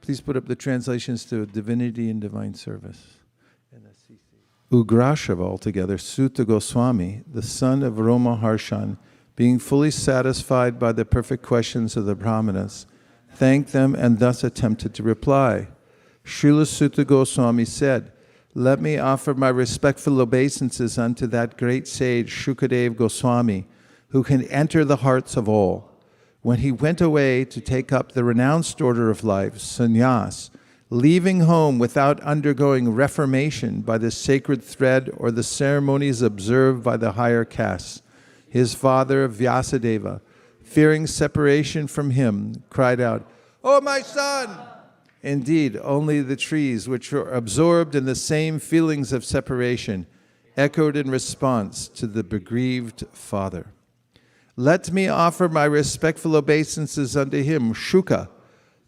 Please put up the translations to Divinity and Divine Service. Ugrashava altogether, Sutta Goswami, the son of Roma Harshan, being fully satisfied by the perfect questions of the Brahmanas, thanked them and thus attempted to reply. Srila Sutta Goswami said, "Let me offer my respectful obeisances unto that great sage Shukadev Goswami, who can enter the hearts of all. When he went away to take up the renounced order of life, sannyas, leaving home without undergoing reformation by the sacred thread or the ceremonies observed by the higher castes, his father Vyasadeva, fearing separation from him, cried out, 'Oh, my son!' Indeed, only the trees, which were absorbed in the same feelings of separation, echoed in response to the bereaved father. Let me offer my respectful obeisances unto him, Shuka,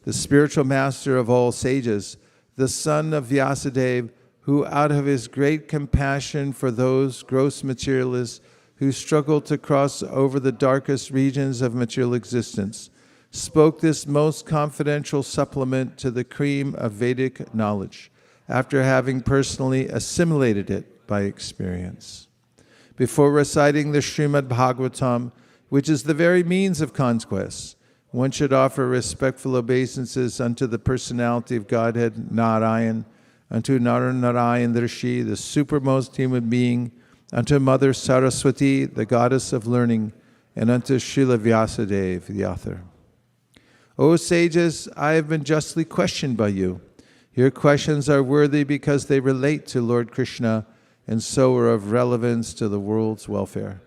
the spiritual master of all sages, the son of Vyasadeva, who out of his great compassion for those gross materialists who struggle to cross over the darkest regions of material existence, spoke this most confidential supplement to the cream of Vedic knowledge, after having personally assimilated it by experience. Before reciting the Srimad Bhagavatam, which is the very means of conquest, one should offer respectful obeisances unto the personality of Godhead, Narayan, unto Narayan Rishi, the supermost human being, unto Mother Saraswati, the goddess of learning, and unto Srila Vyasadeva, the author. O sages, I have been justly questioned by you. Your questions are worthy because they relate to Lord Krishna and so are of relevance to the world's welfare.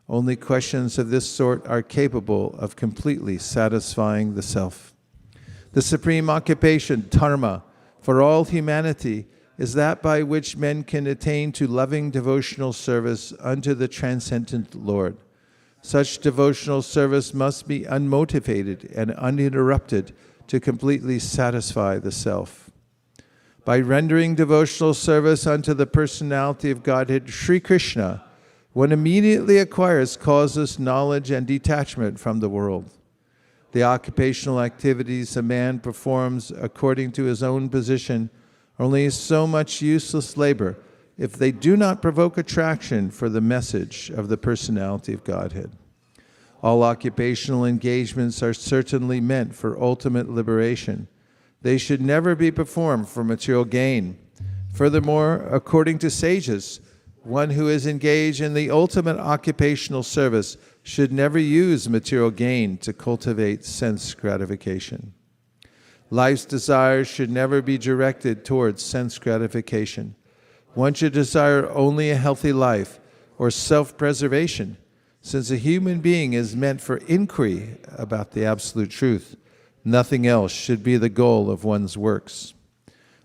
Only questions of this sort are capable of completely satisfying the self. The supreme occupation, dharma, for all humanity is that by which men can attain to loving devotional service unto the transcendent Lord. Such devotional service must be unmotivated and uninterrupted to completely satisfy the self. By rendering devotional service unto the personality of Godhead, Sri Krishna, one immediately acquires causeless knowledge and detachment from the world. The occupational activities a man performs according to his own position are only so much useless labor if they do not provoke attraction for the message of the personality of Godhead. All occupational engagements are certainly meant for ultimate liberation. They should never be performed for material gain. Furthermore, according to sages, one who is engaged in the ultimate occupational service should never use material gain to cultivate sense gratification. Life's desires should never be directed towards sense gratification. One should desire only a healthy life or self-preservation, since a human being is meant for inquiry about the absolute truth. Nothing else should be the goal of one's works.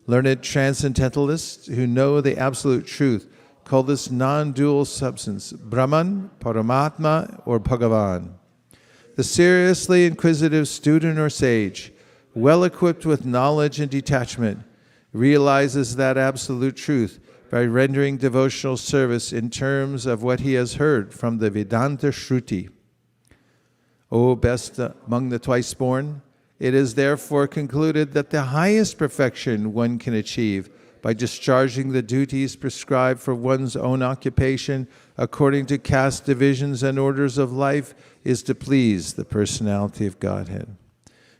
Learned transcendentalists who know the absolute truth call this non-dual substance Brahman, Paramatma, or Bhagavan. The seriously inquisitive student or sage, well equipped with knowledge and detachment, realizes that absolute truth by rendering devotional service in terms of what he has heard from the Vedanta Shruti. O best among the twice born, it is therefore concluded that the highest perfection one can achieve by discharging the duties prescribed for one's own occupation according to caste divisions and orders of life is to please the personality of Godhead.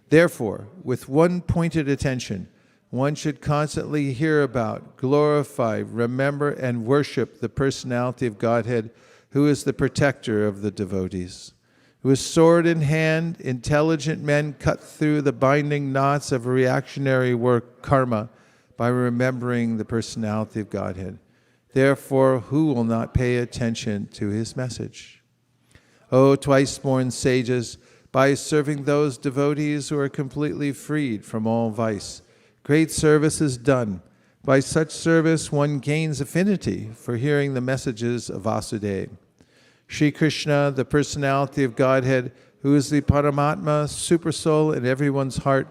Therefore, with one pointed attention, one should constantly hear about, glorify, remember, and worship the personality of Godhead, who is the protector of the devotees. With sword in hand, intelligent men cut through the binding knots of reactionary work, karma, by remembering the personality of Godhead. Therefore, who will not pay attention to his message? O twice-born sages, by serving those devotees who are completely freed from all vice, great service is done. By such service, one gains affinity for hearing the messages of Vasudeva. Sri Krishna, the personality of Godhead, who is the Paramatma, supersoul in everyone's heart,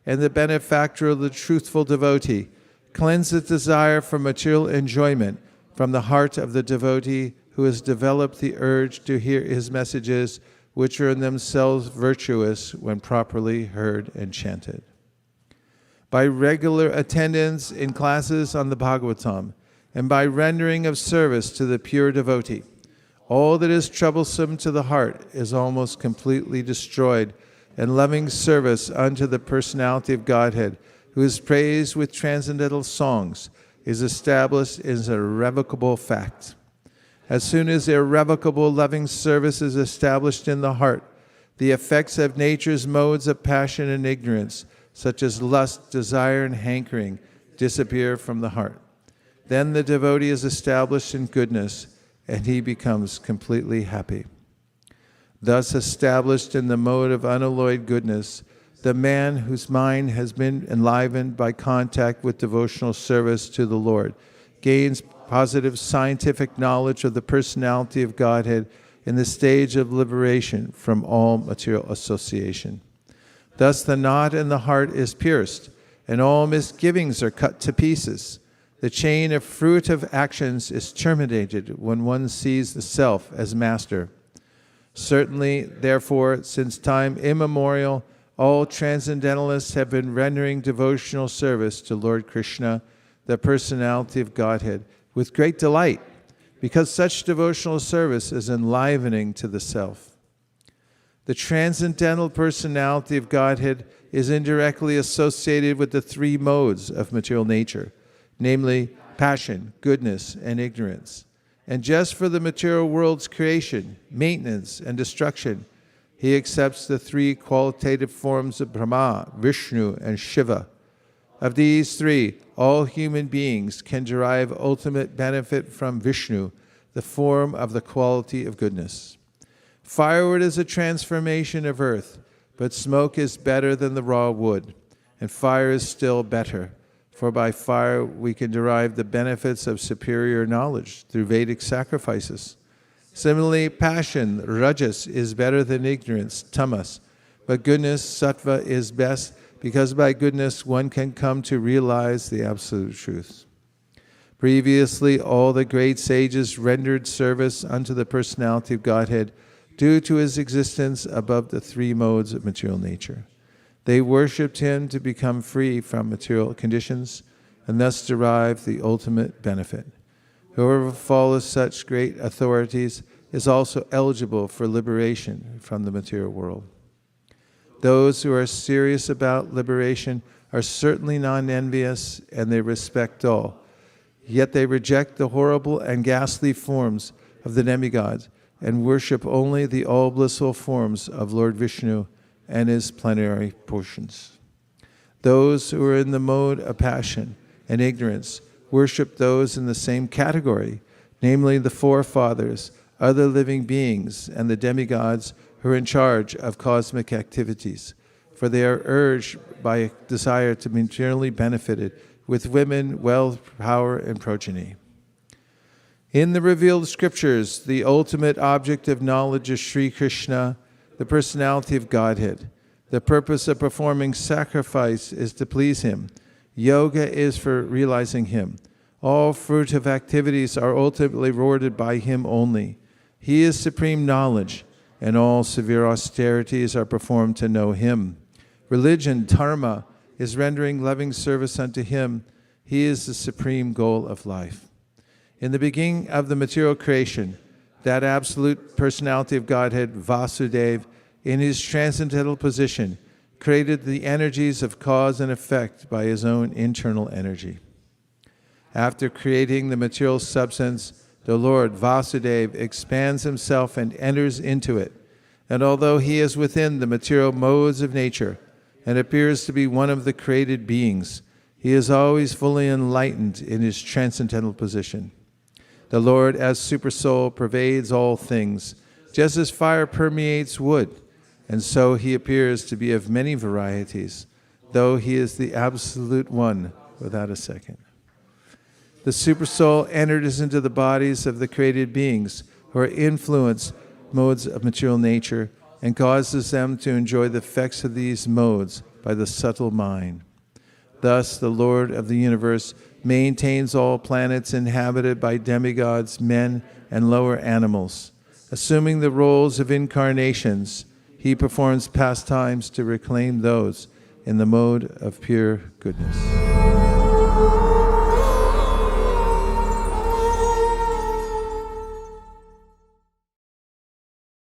and the benefactor of the truthful devotee, cleanses desire for material enjoyment from the heart of the devotee who has developed the urge to hear his messages, which are in themselves virtuous when properly heard and chanted. by regular attendance in classes on the Bhagavatam, and by rendering of service to the pure devotee. All that is troublesome to the heart is almost completely destroyed, and loving service unto the personality of Godhead, who is praised with transcendental songs, is established as an irrevocable fact. As soon as irrevocable loving service is established in the heart, the effects of nature's modes of passion and ignorance, such as lust, desire, and hankering, disappear from the heart. Then the devotee is established in goodness, and he becomes completely happy. Thus established in the mode of unalloyed goodness, the man whose mind has been enlivened by contact with devotional service to the Lord gains positive scientific knowledge of the personality of Godhead in the stage of liberation from all material association. Thus the knot in the heart is pierced, and all misgivings are cut to pieces. The chain of fruitive actions is terminated when one sees the self as master. Certainly, therefore, since time immemorial, all transcendentalists have been rendering devotional service to Lord Krishna, the personality of Godhead, with great delight, because such devotional service is enlivening to the self. The transcendental personality of Godhead is indirectly associated with the three modes of material nature, namely passion, goodness, and ignorance. And just for the material world's creation, maintenance, and destruction, he accepts the three qualitative forms of Brahma, Vishnu, and Shiva. Of these three, all human beings can derive ultimate benefit from Vishnu, the form of the quality of goodness. Firewood is a transformation of earth, but smoke is better than the raw wood, and fire is still better. For by fire we can derive the benefits of superior knowledge through Vedic sacrifices. Similarly, passion, rajas, is better than ignorance, tamas, but goodness, sattva, is best, because by goodness one can come to realize the absolute truth. Previously, all the great sages rendered service unto the personality of Godhead due to his existence above the three modes of material nature. They worshipped him to become free from material conditions and thus derive the ultimate benefit. Whoever follows such great authorities is also eligible for liberation from the material world. Those who are serious about liberation are certainly non-envious, and they respect all. Yet they reject the horrible and ghastly forms of the demigods and worship only the all-blissful forms of Lord Vishnu and his plenary portions. Those who are in the mode of passion and ignorance worship those in the same category, namely the forefathers, other living beings, and the demigods who are in charge of cosmic activities, for they are urged by a desire to be materially benefited with women, wealth, power, and progeny. In the revealed scriptures, the ultimate object of knowledge is Sri Krishna, the personality of Godhead. The purpose of performing sacrifice is to please him. Yoga is for realizing him. All fruitive activities are ultimately rewarded by him only. He is supreme knowledge, and all severe austerities are performed to know him. Religion, dharma, is rendering loving service unto him. He is the supreme goal of life. In the beginning of the material creation, that absolute personality of Godhead, Vasudeva, in his transcendental position, created the energies of cause and effect by his own internal energy. After creating the material substance, the Lord Vasudeva expands himself and enters into it. And although he is within the material modes of nature and appears to be one of the created beings, he is always fully enlightened in his transcendental position. The Lord, as Supersoul, pervades all things, just as fire permeates wood, and so he appears to be of many varieties, though he is the absolute one without a second. The Supersoul enters into the bodies of the created beings who are influenced modes of material nature and causes them to enjoy the effects of these modes by the subtle mind. Thus, the Lord of the universe maintains all planets inhabited by demigods, men, and lower animals. Assuming the roles of incarnations, he performs pastimes to reclaim those in the mode of pure goodness.